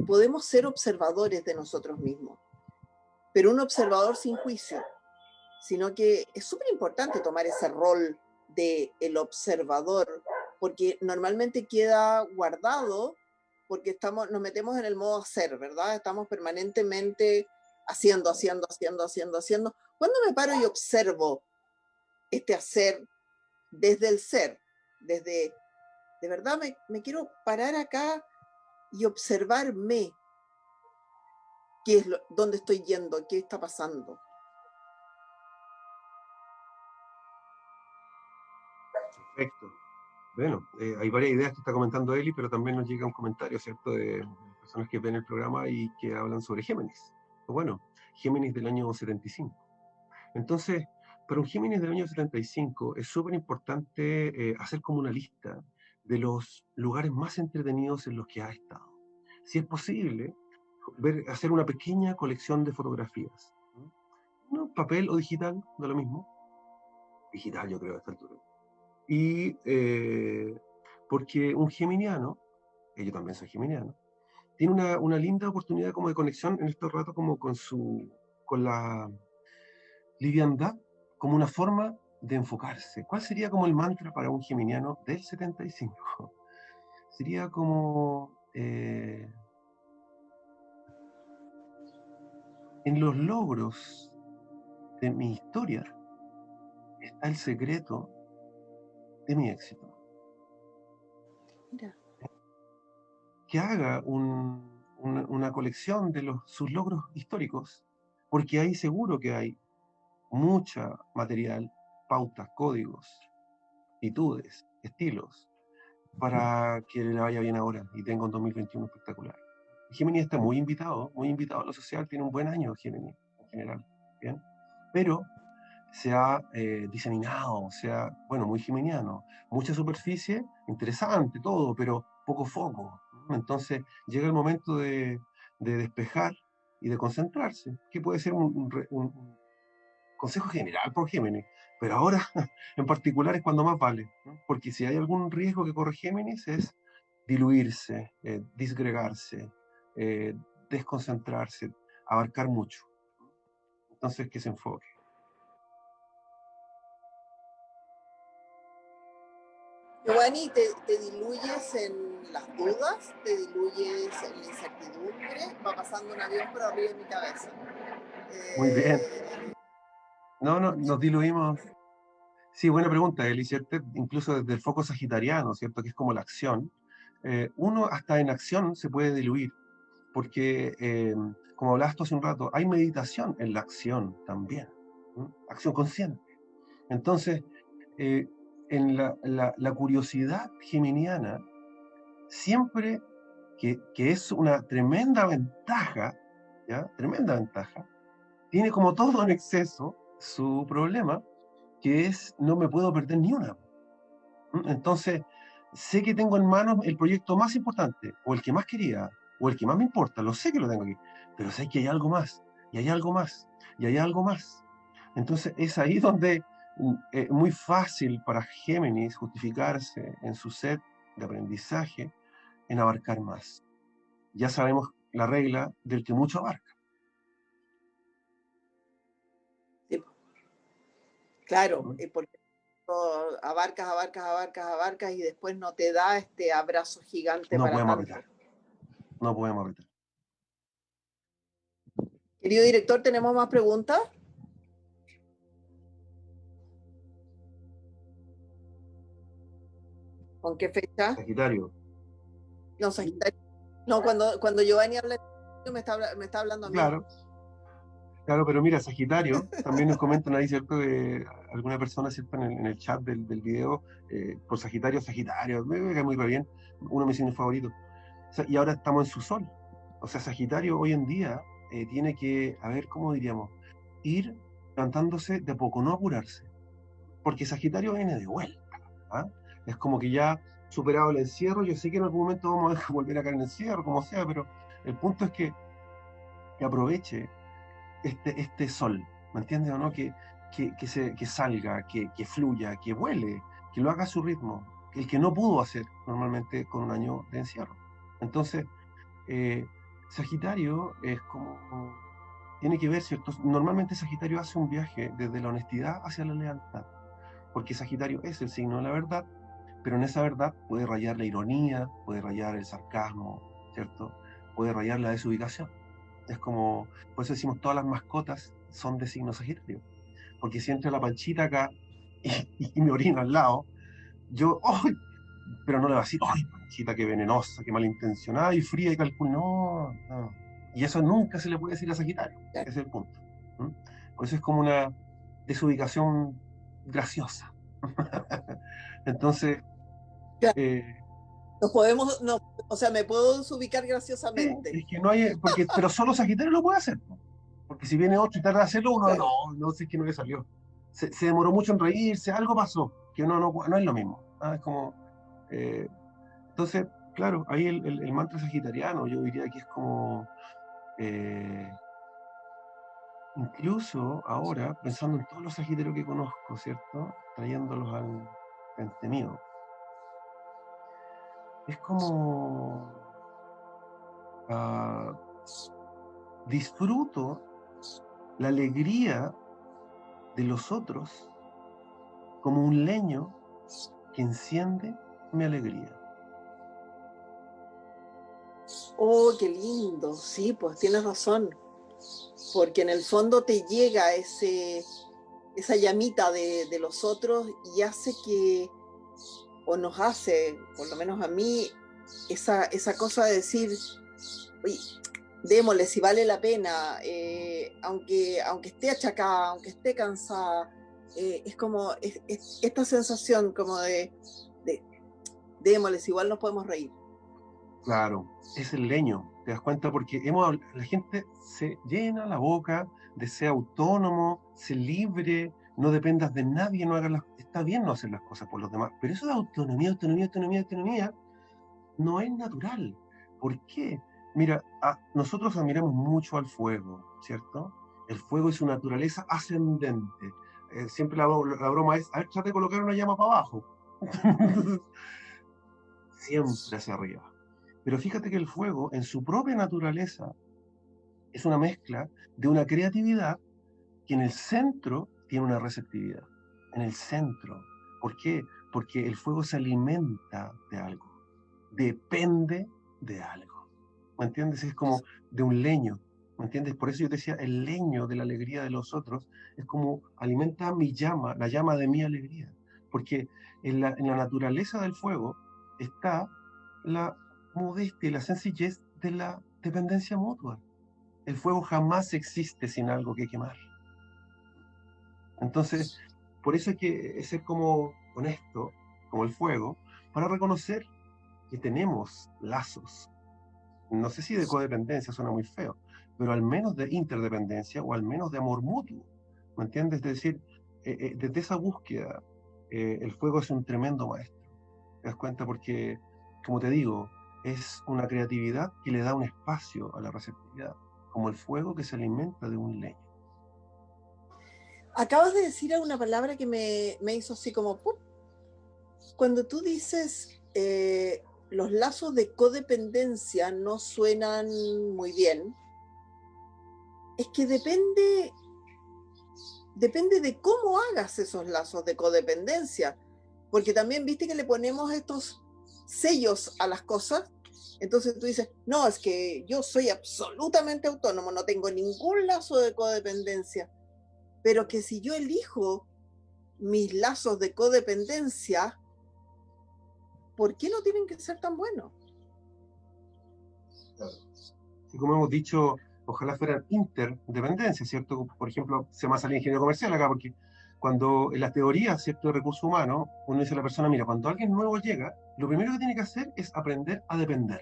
Speaker 1: podemos ser observadores de nosotros mismos, pero un observador sin juicio, sino que es súper importante tomar ese rol de el observador, porque normalmente queda guardado porque nos metemos en el modo hacer, ¿verdad? Estamos permanentemente haciendo, Cuando me paro y observo este hacer desde el ser, desde, de verdad me quiero parar acá y observarme qué es dónde estoy yendo, qué está pasando.
Speaker 2: Perfecto. Bueno, hay varias ideas que está comentando Eli, pero también nos llega un comentario, ¿cierto?, de personas que ven el programa y que hablan sobre Géminis. Bueno, Géminis del año 75. Entonces, para un Géminis del año 75 es súper importante hacer como una lista de los lugares más entretenidos en los que ha estado. Si es posible, hacer una pequeña colección de fotografías. ¿No? Papel o digital, no lo mismo. Digital, yo creo, a esta altura. Y porque un geminiano, y yo también soy geminiano, tiene una linda oportunidad como de conexión en estos ratos como con la liviandad, como una forma de enfocarse. ¿Cuál sería como el mantra para un geminiano del 75? Sería como en los logros de mi historia está el secreto de mi éxito.
Speaker 1: Mira.
Speaker 2: Que haga una colección de sus logros históricos, porque ahí seguro que hay mucha material, pautas, códigos, actitudes, estilos, para que le vaya bien ahora y tenga un 2021 espectacular. Géminis está muy invitado a lo social, tiene un buen año Géminis en general, ¿bien? Pero se ha diseminado, bueno, muy geminiano, mucha superficie, interesante todo, pero poco foco. Entonces llega el momento de despejar y de concentrarse, que puede ser un consejo general por Géminis, pero ahora en particular es cuando más vale, ¿no? Porque si hay algún riesgo que corre Géminis es diluirse, disgregarse, desconcentrarse, abarcar mucho. Entonces que se enfoque.
Speaker 1: Giovanni, ¿te diluyes en las dudas? ¿Te diluyes en la incertidumbre? Va pasando un avión por arriba de mi cabeza.
Speaker 2: Muy bien.
Speaker 1: Eh,
Speaker 2: No, nos diluimos. Sí, buena pregunta, Eli, ¿cierto? Incluso desde el foco sagitariano, ¿cierto? Que es como la acción. Uno hasta en acción se puede diluir, porque, como hablabas tú hace un rato, hay meditación en la acción también, ¿no? Acción consciente. Entonces, en la curiosidad geminiana, siempre que es una tremenda ventaja, ¿ya? Tremenda ventaja, tiene como todo en exceso su problema, que es no me puedo perder ni una. Entonces, sé que tengo en manos el proyecto más importante, o el que más quería, o el que más me importa, lo sé que lo tengo aquí, pero sé que hay algo más, y hay algo más, y hay algo más. Entonces, es ahí donde es muy fácil para Géminis justificarse en su set de aprendizaje en abarcar más. Ya sabemos la regla del que mucho abarca.
Speaker 1: sí, claro,
Speaker 2: ¿No?
Speaker 1: porque abarcas, abarcas, abarcas, abarcas y después no te da este abrazo gigante
Speaker 2: No
Speaker 1: para
Speaker 2: podemos
Speaker 1: tanto.
Speaker 2: apretar, no podemos apretar.
Speaker 1: Querido director, ¿tenemos más preguntas? ¿Con qué fecha?
Speaker 2: Sagitario.
Speaker 1: No, Sagitario. No, cuando Giovanni habla, me está hablando a mí.
Speaker 2: Claro. Claro, pero mira, Sagitario, también nos comentan ahí, ¿cierto? De alguna persona, ¿cierto? En el chat del video, por Sagitario, me cae muy bien, uno de mis signos favoritos. O sea, y ahora estamos en su sol. O sea, Sagitario hoy en día tiene que, a ver, ¿cómo diríamos? Ir levantándose de a poco, no apurarse. Porque Sagitario viene de vuelta. ¿Ah? Es como que ya superado el encierro, yo sé que en algún momento vamos a volver a caer en el encierro, como sea, pero el punto es que aproveche este sol, ¿me entiendes o no? Que salga, que fluya, que vuele, que lo haga a su ritmo, el que no pudo hacer normalmente con un año de encierro. Entonces, eh, Sagitario es como, tiene que ver, ¿cierto? Normalmente Sagitario hace un viaje desde la honestidad hacia la lealtad, porque Sagitario es el signo de la verdad, pero en esa verdad puede rayar la ironía, puede rayar el sarcasmo, ¿cierto? Puede rayar la desubicación. Es como, por eso decimos, todas las mascotas son de signo Sagitario, porque si entra la Panchita acá y me orina al lado, yo, ¡ay! Pero no le va a decir, ¡ay, Panchita, qué venenosa, qué malintencionada y fría y calcul... No, no. Y eso nunca se le puede decir a Sagitario, ese es el punto. ¿Mm? Por eso es como una desubicación graciosa. Entonces,
Speaker 1: Claro,
Speaker 2: eh,
Speaker 1: nos podemos, no, o sea, me puedo desubicar
Speaker 2: sí,
Speaker 1: graciosamente.
Speaker 2: es que no hay, porque, pero solo Sagitario lo puede hacer, ¿no? Porque si viene otro y tarda en hacerlo, uno
Speaker 1: Claro.
Speaker 2: no sé, es que no le salió. Se demoró mucho en reírse, algo pasó, que no es lo mismo. ¿Ah? Es como, eh, entonces, claro, ahí el mantra sagitariano, yo diría que es como, eh, incluso ahora, pensando en todos los sagitarios que conozco, ¿cierto? Trayéndolos al frente mío, es como, ah, disfruto la alegría de los otros como un leño que enciende mi alegría.
Speaker 1: Oh, qué lindo. Sí, pues tienes razón. Porque en el fondo te llega esa llamita de los otros y hace que, o nos hace, por lo menos a mí, esa cosa de decir, oye, démosle si vale la pena, aunque esté achacada, aunque esté cansada, es como esta sensación como de démosle si igual nos podemos reír.
Speaker 2: Claro, es el leño, ¿te das cuenta? Porque la gente se llena la boca de ser autónomo, ser libre, no dependas de nadie, no hagas está bien no hacer las cosas por los demás, pero eso de autonomía, no es natural. ¿Por qué? Mira, nosotros admiramos mucho al fuego, ¿cierto? El fuego es su naturaleza ascendente. Siempre la broma es, a ver, trate de colocar una llama para abajo. Siempre hacia arriba. Pero fíjate que el fuego, en su propia naturaleza, es una mezcla de una creatividad que en el centro tiene una receptividad. En el centro. ¿Por qué? Porque el fuego se alimenta de algo. Depende de algo. ¿Me entiendes? Es como de un leño. ¿Me entiendes? Por eso yo te decía, el leño de la alegría de los otros es como alimenta mi llama, la llama de mi alegría. Porque en la naturaleza del fuego está la modestia y la sencillez de la dependencia mutua. El fuego jamás existe sin algo que quemar. Entonces, por eso hay que ser como honesto, como el fuego, para reconocer que tenemos lazos. No sé si de codependencia suena muy feo, pero al menos de interdependencia o al menos de amor mutuo. ¿Me entiendes? Es decir, desde esa búsqueda, el fuego es un tremendo maestro. ¿Te das cuenta? Porque, como te digo, es una creatividad que le da un espacio a la receptividad, como el fuego que se alimenta de un leño.
Speaker 1: Acabas de decir una palabra que me hizo así como, ¡pum! Cuando tú dices los lazos de codependencia no suenan muy bien, es que depende de cómo hagas esos lazos de codependencia, porque también viste que le ponemos estos sellos a las cosas, entonces tú dices, no, es que yo soy absolutamente autónomo, no tengo ningún lazo de codependencia, pero que si yo elijo mis lazos de codependencia, ¿por qué no tienen que ser tan buenos?
Speaker 2: Y como hemos dicho, ojalá fueran interdependencias, ¿cierto? Por ejemplo, se llama salir ingeniero comercial acá, porque cuando en la teoría, ¿cierto?, de recursos humanos, uno dice a la persona, mira, cuando alguien nuevo llega, lo primero que tiene que hacer es aprender a depender.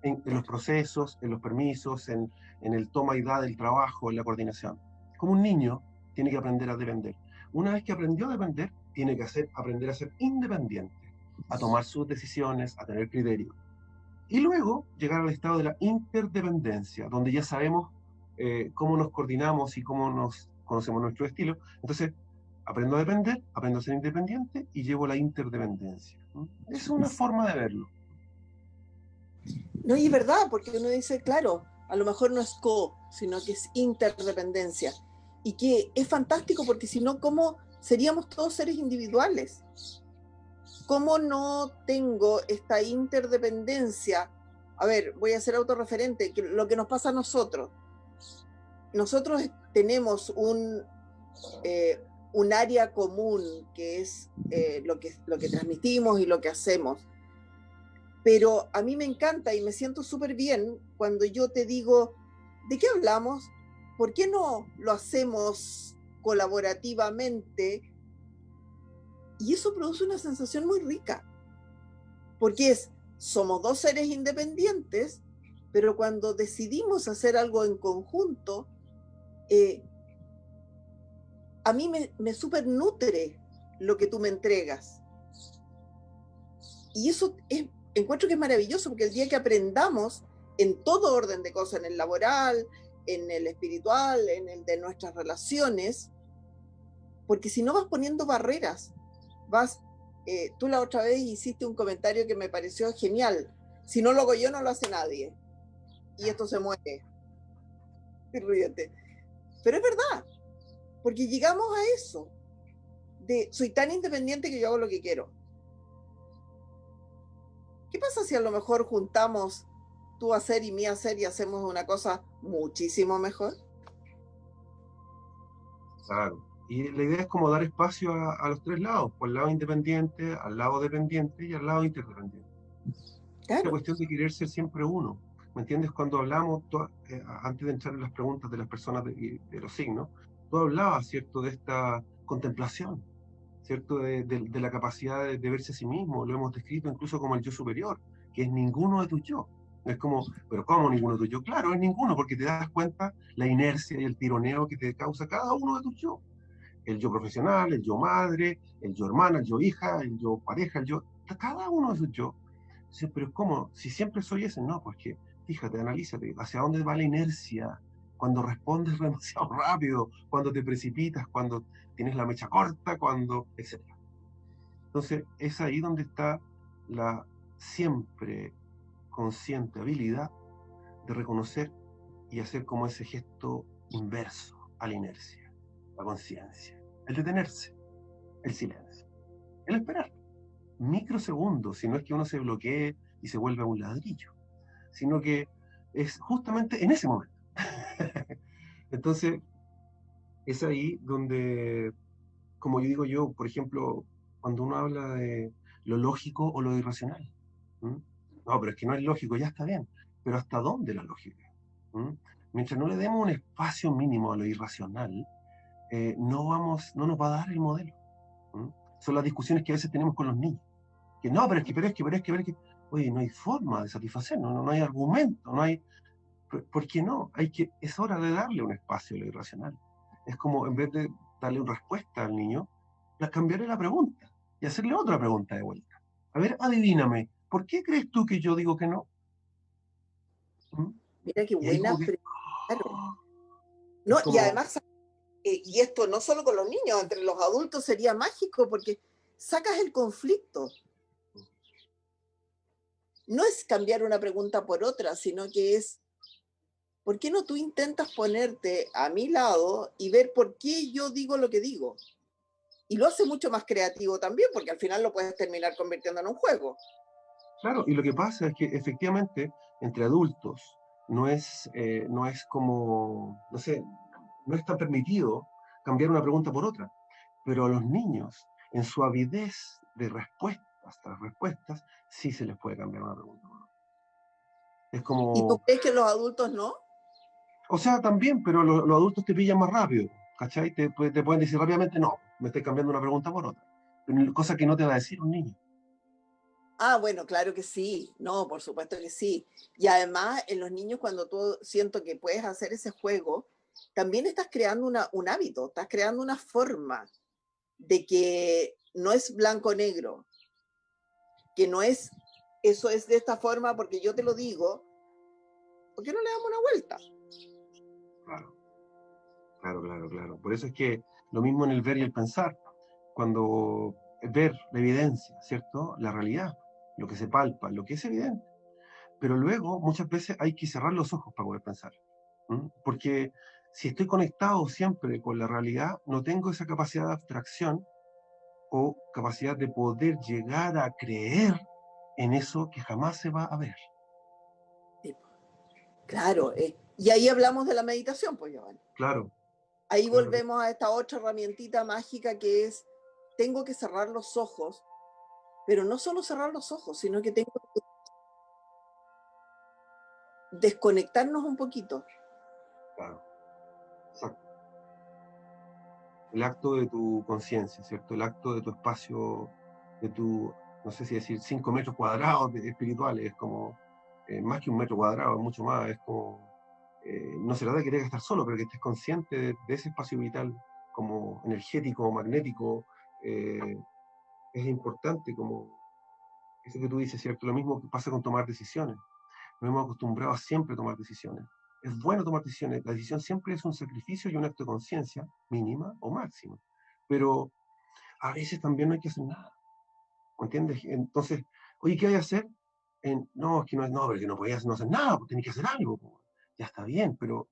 Speaker 2: En los procesos, en los permisos, en el toma y da del trabajo, en la coordinación. Como un niño tiene que aprender a depender. Una vez que aprendió a depender, tiene que aprender a ser independiente, a tomar sus decisiones, a tener criterio. Y luego llegar al estado de la interdependencia, donde ya sabemos cómo nos coordinamos y cómo nos conocemos nuestro estilo. Entonces, aprendo a depender, aprendo a ser independiente y llevo la interdependencia. ¿No? Es una forma de verlo.
Speaker 1: No, y es verdad, porque uno dice, claro, a lo mejor no es sino que es interdependencia. Y que es fantástico porque si no, ¿cómo seríamos todos seres individuales? ¿Cómo no tengo esta interdependencia? A ver, voy a ser autorreferente, que lo que nos pasa a nosotros. Nosotros tenemos un área común que es lo que transmitimos y lo que hacemos. Pero a mí me encanta y me siento súper bien cuando yo te digo, ¿de qué hablamos? ¿Por qué no lo hacemos colaborativamente? Y eso produce una sensación muy rica, porque somos dos seres independientes, pero cuando decidimos hacer algo en conjunto, a mí me súper nutre lo que tú me entregas. Y eso encuentro que es maravilloso, porque el día que aprendamos en todo orden de cosas, en el laboral, en el espiritual, en el de nuestras relaciones, porque si no vas poniendo barreras, tú la otra vez hiciste un comentario que me pareció genial: si no lo hago yo, no lo hace nadie, y esto se muere. Y ríete. Pero es verdad, porque llegamos a eso, soy tan independiente que yo hago lo que quiero. ¿Qué pasa si a lo mejor juntamos tu hacer y mi hacer y hacemos una cosa muchísimo mejor?
Speaker 2: Claro. Y la idea es como dar espacio a los tres lados, por el lado independiente, al lado dependiente y al lado interdependiente.
Speaker 1: Claro.
Speaker 2: Es la cuestión de querer ser siempre uno. ¿Me entiendes? Cuando hablamos, antes de entrar en las preguntas de las personas de los signos, tú hablabas, ¿cierto?, de esta contemplación, ¿cierto?, de la capacidad de verse a sí mismo. Lo hemos descrito incluso como el yo superior, que es ninguno de tus yo. Es como, pero ¿cómo ninguno de tus yo? Claro, es ninguno, porque te das cuenta la inercia y el tironeo que te causa cada uno de tus yo. El yo profesional, el yo madre, el yo hermana, el yo hija, el yo pareja, cada uno de sus yo. Sí, pero ¿cómo? Si siempre soy ese, no, pues que, fíjate, analízate, hacia dónde va la inercia, cuando respondes demasiado rápido, cuando te precipitas, cuando tienes la mecha corta, etc. Entonces, es ahí donde está la siempre consciente habilidad de reconocer y hacer como ese gesto inverso a la inercia, la conciencia, el detenerse, el silencio, el esperar microsegundos, si no es que uno se bloquee y se vuelve a un ladrillo, sino que es justamente en ese momento. Entonces, es ahí donde, como yo digo yo, por ejemplo, cuando uno habla de lo lógico o lo irracional, ¿m? No, pero es que no es lógico, ya está bien, pero ¿hasta dónde la lógica? ¿M? Mientras no le demos un espacio mínimo a lo irracional, no nos va a dar el modelo. ¿M? Son las discusiones que a veces tenemos con los niños. Que no, pero es que, oye, no hay forma de satisfacer, no hay argumento, no hay, ¿por qué no? Es hora de darle un espacio a lo irracional. Es como, en vez de darle una respuesta al niño, cambiarle la pregunta y hacerle otra pregunta de vuelta. A ver, adivíname, ¿por qué crees tú que yo digo que no? ¿Mm?
Speaker 1: Mira qué
Speaker 2: Y ahí
Speaker 1: buena.
Speaker 2: como que,
Speaker 1: Claro.
Speaker 2: es
Speaker 1: No, y
Speaker 2: como,
Speaker 1: además, y esto no solo con los niños, entre los adultos sería mágico, porque sacas el conflicto. No es cambiar una pregunta por otra, sino que es, ¿por qué no tú intentas ponerte a mi lado y ver por qué yo digo lo que digo? Y lo hace mucho más creativo también, porque al final lo puedes terminar convirtiendo en un juego.
Speaker 2: claro, y lo que pasa es que efectivamente entre adultos no es como, no sé, no está permitido cambiar una pregunta por otra, pero a los niños, en su avidez de respuestas tras respuestas, sí se les puede cambiar una pregunta por otra. Es
Speaker 1: ¿Y tú
Speaker 2: como,
Speaker 1: crees que los adultos no?
Speaker 2: o sea, también, pero los adultos te pillan más rápido, ¿cachai? Te pueden decir rápidamente, no, me estoy cambiando una pregunta por otra, cosa que no te va a decir un niño.
Speaker 1: Ah, bueno, claro que sí. No, por supuesto que sí. Y además, en los niños, cuando tú siento que puedes hacer ese juego, también estás creando un hábito, estás creando una forma de que no es blanco-negro, que no es, eso es de esta forma porque yo te lo digo, ¿por qué no le damos una vuelta?
Speaker 2: Claro, claro. Por eso es que lo mismo en el ver y el pensar, cuando ver la evidencia, ¿cierto? La realidad, lo que se palpa, lo que es evidente. Pero luego muchas veces hay que cerrar los ojos para poder pensar. Porque si estoy conectado siempre con la realidad, no tengo esa capacidad de abstracción o capacidad de poder llegar a creer en eso que jamás se va a ver.
Speaker 1: Sí, claro, y ahí hablamos de la meditación, pues, Giovanni.
Speaker 2: Claro,
Speaker 1: Ahí
Speaker 2: Claro.
Speaker 1: volvemos a esta otra herramientita mágica que es, tengo que cerrar los ojos, pero no solo cerrar los ojos, sino que tengo que desconectarnos un poquito.
Speaker 2: Claro, exacto. El acto de tu conciencia, ¿cierto? El acto de tu espacio, de tu, no sé si decir 5 metros cuadrados espirituales, es como más que un metro cuadrado, es mucho más, es como, no se trata de que tengas que estar solo, pero que estés consciente de ese espacio vital como energético, magnético, eh, es importante, como eso que tú dices, ¿cierto? Lo mismo que pasa con tomar decisiones. Nos hemos acostumbrado a siempre tomar decisiones. Es bueno tomar decisiones. La decisión siempre es un sacrificio y un acto de conciencia, mínima o máxima. Pero a veces también no hay que hacer nada. ¿Entiendes? Entonces, oye, ¿qué hay que hacer? No, es que no es, no, pero que no podías no hacer nada, pues tenés que hacer algo. Pues. Ya está bien, pero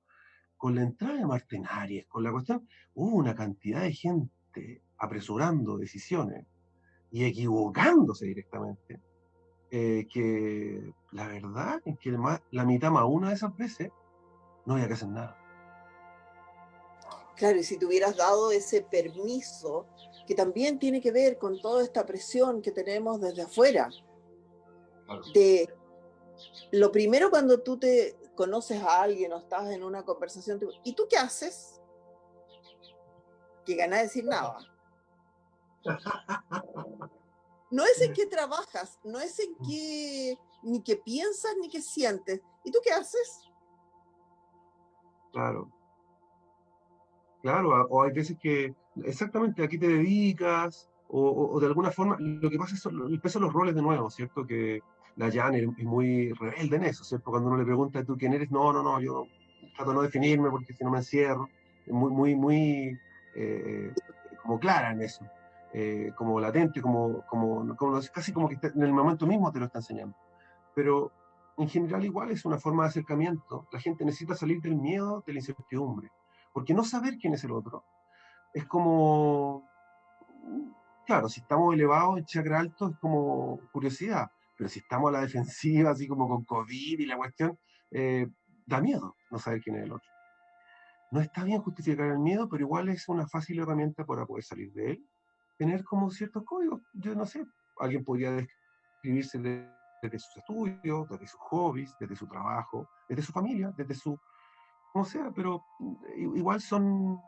Speaker 2: con la entrada de Martenaries, con la cuestión, hubo una cantidad de gente apresurando decisiones y equivocándose directamente, que la verdad es que la mitad más una de esas veces no había que hacer nada.
Speaker 1: Claro, y si te hubieras dado ese permiso, que también tiene que ver con toda esta presión que tenemos desde afuera,
Speaker 2: Claro.
Speaker 1: de lo primero cuando tú te conoces a alguien o estás en una conversación, ¿y tú qué haces? Que gana de decir nada. No es en qué trabajas, no es en qué, ni qué piensas, ni qué sientes. ¿Y tú qué haces?
Speaker 2: Claro, claro, o hay veces que exactamente a qué te dedicas, o de alguna forma, lo que pasa es el peso de los roles de nuevo, ¿cierto? Que la Jan es muy rebelde en eso, ¿cierto? Cuando uno le pregunta tú quién eres, no, no, no, yo trato de no definirme porque si no me encierro, es muy, muy, muy como clara en eso, como latente, casi como que en el momento mismo te lo está enseñando. Pero en general igual es una forma de acercamiento. La gente necesita salir del miedo, de la incertidumbre, porque no saber quién es el otro es como, claro, si estamos elevados en chakra alto es como curiosidad, pero si estamos a la defensiva, así como con COVID y la cuestión, eh, da miedo no saber quién es el otro. No está bien justificar el miedo, pero igual es una fácil herramienta para poder salir de él. Tener como ciertos códigos, yo no sé, alguien podría describirse desde sus estudios, desde sus hobbies, desde su trabajo, desde su familia, desde su, como sea, pero igual son,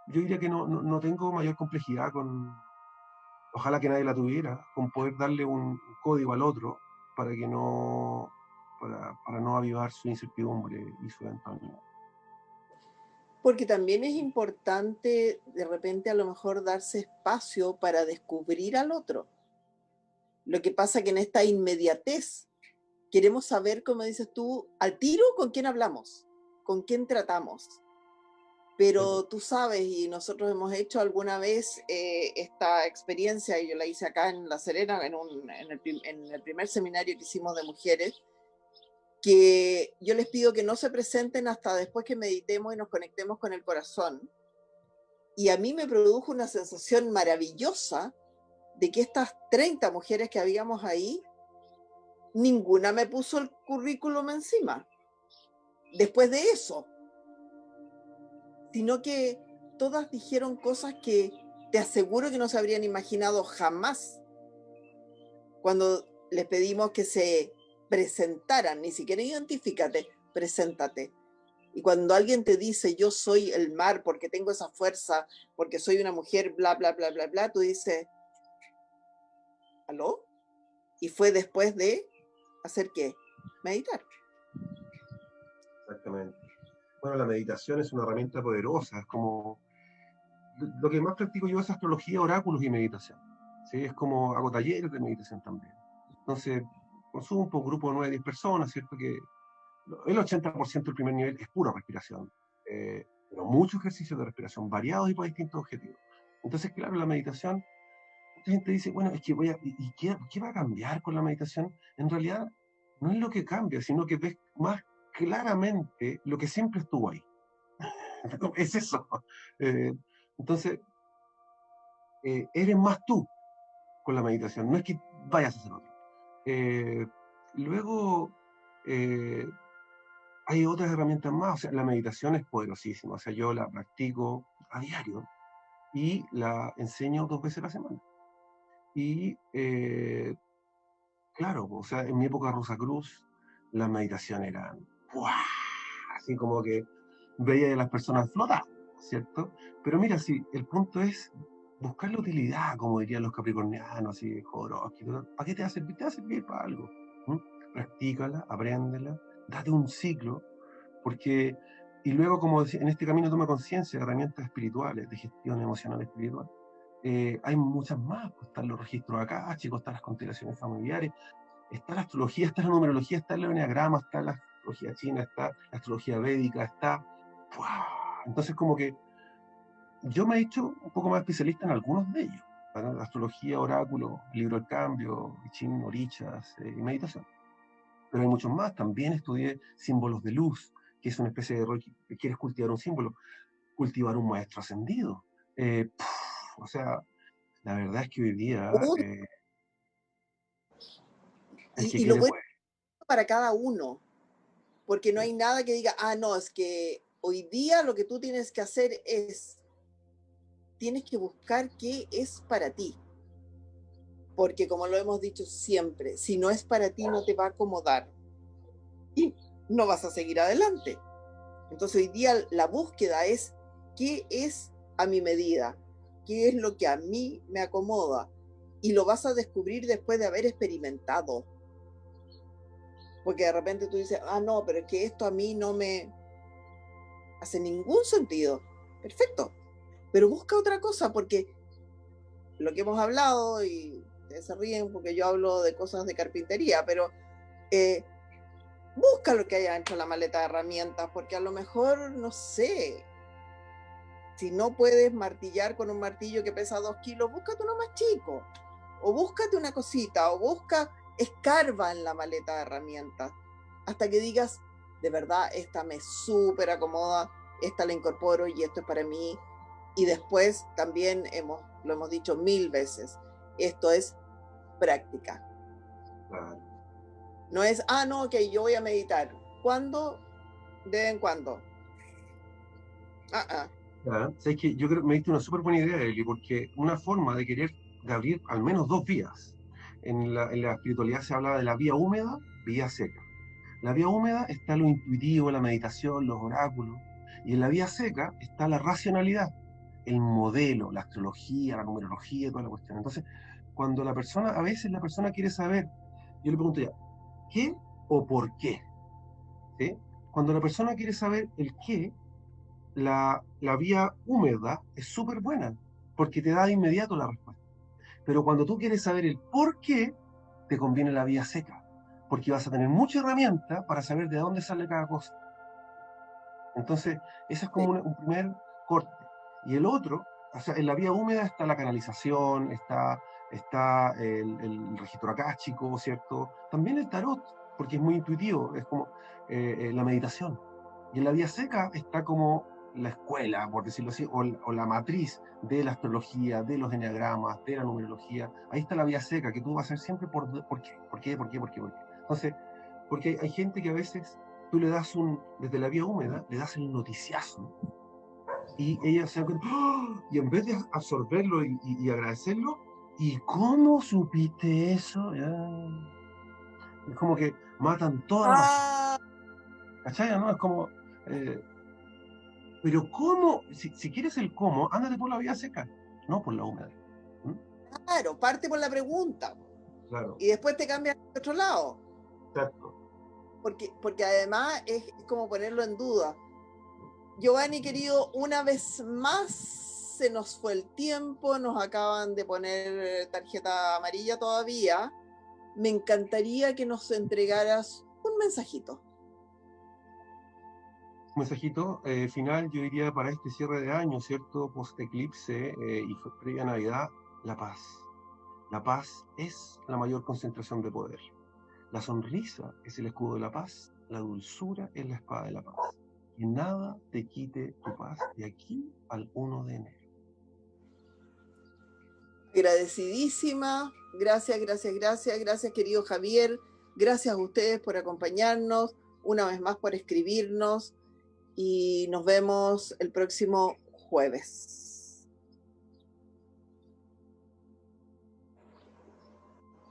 Speaker 2: yo diría que no tengo mayor complejidad con, ojalá que nadie la tuviera, con poder darle un código al otro para que no, para no avivar su incertidumbre y su eventualidad.
Speaker 1: Porque también es importante de repente a lo mejor darse espacio para descubrir al otro. Lo que pasa que en esta inmediatez queremos saber, como dices tú, al tiro con quién hablamos, con quién tratamos. Pero tú sabes, y nosotros hemos hecho alguna vez esta experiencia, y yo la hice acá en La Serena, en el primer seminario que hicimos de mujeres, que yo les pido que no se presenten hasta después que meditemos y nos conectemos con el corazón. Y a mí me produjo una sensación maravillosa de que estas 30 mujeres que habíamos ahí, ninguna me puso el currículum encima después de eso, sino que todas dijeron cosas que te aseguro que no se habrían imaginado jamás cuando les pedimos que se presentaran, ni siquiera identifícate, preséntate. Y cuando alguien te dice, yo soy el mar porque tengo esa fuerza, porque soy una mujer, bla, bla, bla, bla, bla, tú dices, ¿aló? Y fue después de hacer qué? Meditar.
Speaker 2: Exactamente. Bueno, la meditación es una herramienta poderosa, es como, lo que más practico yo es astrología, oráculos y meditación. ¿Sí? Es como hago talleres de meditación también. Entonces, consumo un grupo de 9 10 personas, ¿cierto? Que el 80% del primer nivel es pura respiración, pero muchos ejercicios de respiración variados y para distintos objetivos. Entonces, claro, la meditación, mucha gente dice, bueno, es que ¿y qué va a cambiar con la meditación? En realidad, no es lo que cambia, sino que ves más claramente lo que siempre estuvo ahí. Es eso. Eh, entonces, eres más tú con la meditación, no es que vayas a hacer otro. Eh, luego, hay otras herramientas más, o sea, la meditación es poderosísima, o sea, yo la practico, a diario y la enseño 2 veces a la semana. Y claro, o sea, en mi época Rosa Cruz, las meditaciones eran ¡buah! Así como que veía a las personas flotar, ¿cierto? Pero mira, si el punto es buscar la utilidad, como dirían los capricornianos, así, Jodorowsky, ¿para qué te va a servir? Te va a servir para algo. ¿M? Practícala, apréndela, date un ciclo, porque, y luego, como decía, en este camino toma conciencia de herramientas espirituales, de gestión emocional espiritual. Hay muchas más, pues, están los registros acá, chicos, están las constelaciones familiares, está la astrología, está la numerología, está el enneagrama, está la astrología china, está la astrología védica, está... ¡Wow! Entonces, como que yo me he hecho un poco más especialista en algunos de ellos, ¿verdad? Astrología, oráculo, libro del cambio, I Ching, orichas y meditación. Pero hay muchos más. También estudié símbolos de luz, que es una especie de rol que quieres cultivar un símbolo, cultivar un maestro ascendido. O sea, la verdad es que hoy día
Speaker 1: Uy,
Speaker 2: el que
Speaker 1: y lo
Speaker 2: quiere
Speaker 1: bueno
Speaker 2: puede.
Speaker 1: para cada uno, porque no
Speaker 2: Sí,
Speaker 1: hay nada que diga, ah, no, es que hoy día lo que tú tienes que hacer es, tienes que buscar qué es para ti, porque como lo hemos dicho siempre, si no es para ti no te va a acomodar y no vas a seguir adelante. Entonces hoy día la búsqueda es qué es a mi medida, qué es lo que a mí me acomoda, y lo vas a descubrir después de haber experimentado. Porque de repente tú dices, ah, no, pero es que esto a mí no me hace ningún sentido. Perfecto. Pero busca otra cosa, porque lo que hemos hablado, y ustedes se ríen porque yo hablo de cosas de carpintería, pero busca lo que haya dentro de la maleta de herramientas, porque a lo mejor, no sé, si no puedes martillar con un martillo que pesa 2 kilos, búscate uno más chico. O búscate una cosita, o escarba en la maleta de herramientas, hasta que digas, de verdad, esta me súper acomoda, esta la incorporo y esto es para mí. Y después también lo hemos dicho 1000 veces, esto es práctica.
Speaker 2: claro.
Speaker 1: No es, ah, no, ok, yo voy a meditar. ¿Cuándo? De vez en cuando.
Speaker 2: ¿Ya? ¿Sabes qué? Yo creo que me diste una súper buena idea, Eli, porque una forma de querer de abrir al menos 2 vías. En la espiritualidad se habla de la vía húmeda, vía seca. La vía húmeda está lo intuitivo, la meditación, los oráculos, y en la vía seca está la racionalidad, el modelo, la astrología, la numerología, toda la cuestión. Entonces, cuando a veces la persona quiere saber, yo le pregunto ya, ¿qué o por qué? ¿Sí? Cuando la persona quiere saber el qué, la vía húmeda es súper buena, porque te da de inmediato la respuesta. Pero cuando tú quieres saber el por qué, te conviene la vía seca, porque vas a tener mucha herramienta para saber de dónde sale cada cosa. Entonces, ese es como
Speaker 1: Sí.
Speaker 2: un primer corte. Y el otro, o sea, en la vía húmeda está la canalización, está el registro akáshico, ¿cierto? También el tarot, porque es muy intuitivo, es como la meditación. Y en la vía seca está como la escuela, por decirlo así, o la matriz de la astrología, de los enneagramas, de la numerología. Ahí está la vía seca, que tú vas a hacer siempre por qué, por qué, por qué, por qué, por qué. Entonces, porque hay gente que a veces tú le das desde la vía húmeda, le das el noticiazo, y ella se da cuenta, ¡oh! Y en vez de absorberlo y agradecerlo, ¿y cómo supiste eso? Ya. Es como que matan toda la magia.
Speaker 1: Ah,
Speaker 2: ¿Cachai? ¿No? Es como, eh, pero ¿cómo? Si quieres el cómo, ándate por la vía seca, no por la húmeda. ¿Mm?
Speaker 1: claro, parte por la pregunta
Speaker 2: Claro,
Speaker 1: y después te cambias a otro lado,
Speaker 2: exacto.
Speaker 1: porque además es como ponerlo en duda. Giovanni, querido, una vez más se nos fue el tiempo, nos acaban de poner tarjeta amarilla todavía. Me encantaría que nos entregaras un mensajito.
Speaker 2: Un mensajito final, yo diría para este cierre de año, ¿cierto? Post-eclipse y previa a Navidad, la paz. La paz es la mayor concentración de poder. La sonrisa es el escudo de la paz, la dulzura es la espada de la paz. Que nada te quite tu paz de aquí al 1 de enero.
Speaker 1: Agradecidísima, gracias, gracias, gracias, gracias querido Javier, gracias a ustedes por acompañarnos, una vez más por escribirnos y nos vemos el próximo jueves.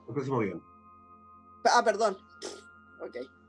Speaker 2: El próximo viernes.
Speaker 1: Ah, perdón. Ok.